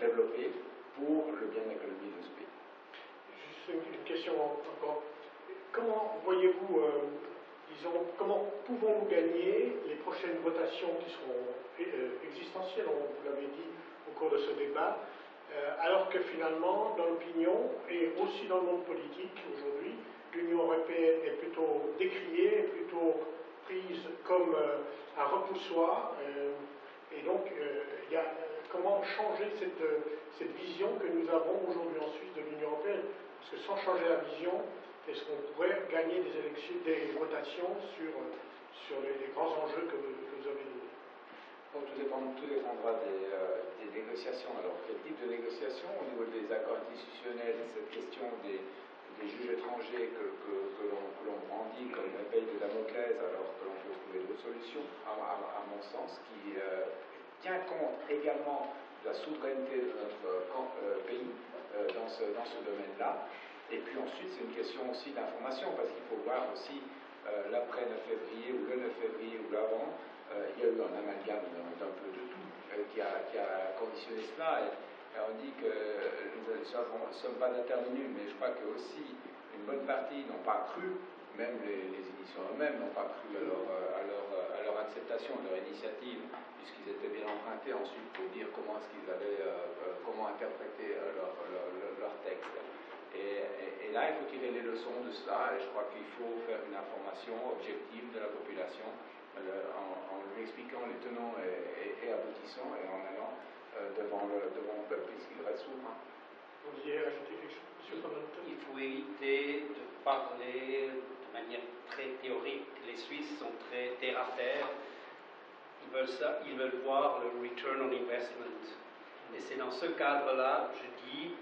développer pour le bien économique de ce pays. Juste une question encore. Comment voyez-vous, comment pouvons-nous gagner les prochaines votations qui seront existentielles, vous l'avez dit au cours de ce débat, alors que finalement, dans l'opinion et aussi dans le monde politique aujourd'hui, l'Union européenne est plutôt décriée, est plutôt prise comme un repoussoir, et donc comment changer cette vision que nous avons aujourd'hui en Suisse de l'Union européenne, parce que sans changer la vision, est-ce qu'on pourrait gagner des votations sur les grands enjeux que vous avez donnés? Bon, tout dépendra des négociations. Alors, quel type de négociation au niveau des accords institutionnels, cette question des juges étrangers que l'on brandit comme l'épée de Damoclès, alors que l'on peut trouver d'autres solutions, à mon sens, qui tient compte également de la souveraineté de notre pays dans ce domaine-là. Et puis ensuite, c'est une question aussi d'information, parce qu'il faut voir aussi l'après 9 février, ou le 9 février, ou l'avant, il y a eu un amalgame d'un peu de tout qui a conditionné cela. Et on dit que nous ne sommes pas intervenus, mais je crois que aussi une bonne partie n'ont pas cru, même les initiants eux-mêmes n'ont pas cru à leur acceptation, à leur initiative, puisqu'ils étaient bien empruntés ensuite pour dire comment est-ce qu'ils avaient, comment interpréter leur texte. Et là, il faut tirer les leçons de cela, et je crois qu'il faut faire une information objective de la population, en lui expliquant les tenants et aboutissants, et en allant devant le peuple, puisqu'il reste souverain. Vous vouliez ajouter quelque chose, M. Fondamental? Il faut éviter de parler de manière très théorique. Les Suisses sont très terre à terre. Ils veulent voir le return on investment. Et c'est dans ce cadre-là, je dis,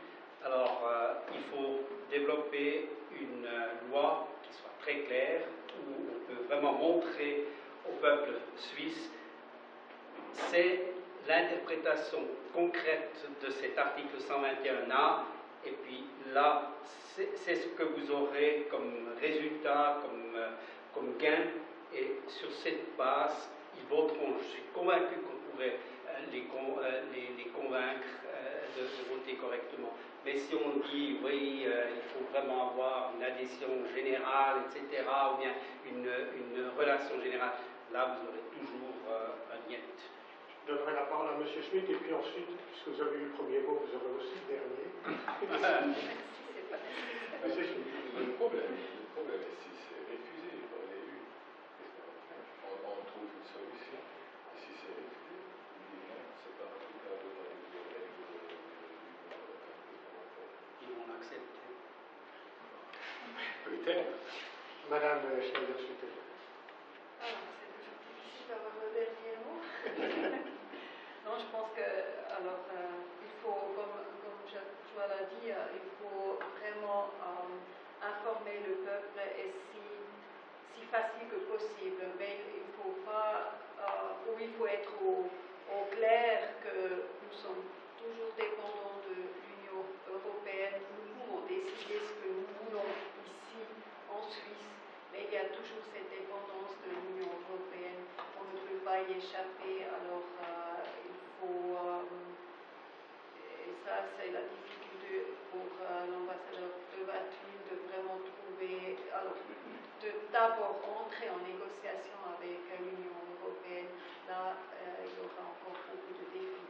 alors il faut développer une loi qui soit très claire, où on peut vraiment montrer au peuple suisse, c'est l'interprétation concrète de cet article 121A, et puis là, c'est ce que vous aurez comme résultat, comme gain, et sur cette base, ils voteront. Je suis convaincu qu'on pourrait les convaincre de voter correctement. Mais si on dit, oui, il faut vraiment avoir une adhésion générale, etc., ou bien une relation générale, là, vous aurez toujours un niet. Je donnerai la parole à M. Schmitt, et puis ensuite, puisque vous avez eu le premier mot, vous aurez aussi le dernier. M. Schmitt. Le problème ici, c'est refusé par l'EU. On trouve une solution. Si c'est refusé, on dit non, c'est pas applicable avec les règles de l'Union européenne. Ils vont l'accepter. Peut-être. Madame Schneider-Schüttel. C'est toujours difficile d'avoir le dernier mot. Non, je pense que, alors, il faut, comme Joël a dit, il faut vraiment informer le peuple et si facile que possible. Mais il faut pas, ou il faut être au clair que nous sommes toujours dépendants de l'Union européenne. Nous pouvons décider ce que nous voulons ici en Suisse, mais il y a toujours cette dépendance de l'Union européenne. On ne peut pas y échapper, alors il faut, et ça c'est la difficulté pour l'ambassadeur de Wattwil de vraiment trouver, alors de d'abord entrer en négociation avec l'Union européenne. Là, il y aura encore beaucoup de défis.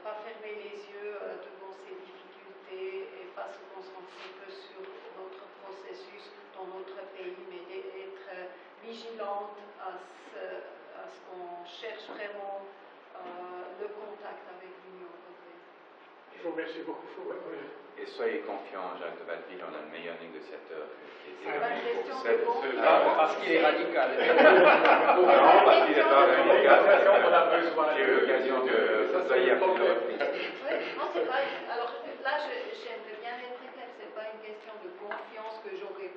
Pas fermer les yeux devant ces difficultés et pas se concentrer que sur notre processus dans notre pays, mais d'être vigilante à ce qu'on cherche vraiment le contact avec l'Union européenne. Je vous remercie beaucoup pour votre aide. Et soyez confiants, Jacques de Wattwil, on a le meilleur négociateur qui était C'est pas une question de cette- confiance. Parce qu'il est radical. Non, parce qu'il n'est pas radical, On a besoin j'ai eu l'occasion de travailler à plusieurs reprises. Oui, non, c'est pas. Alors là, j'aimerais bien être très claire, c'est pas une question de confiance que j'aurais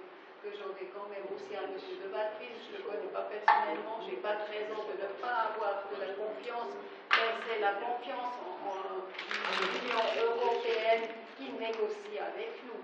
quand même aussi à M. de Wattwil. Je ne le connais pas personnellement, je n'ai pas de raison de ne pas avoir de la confiance, mais c'est la confiance en l'Union européenne qui négocie avec nous.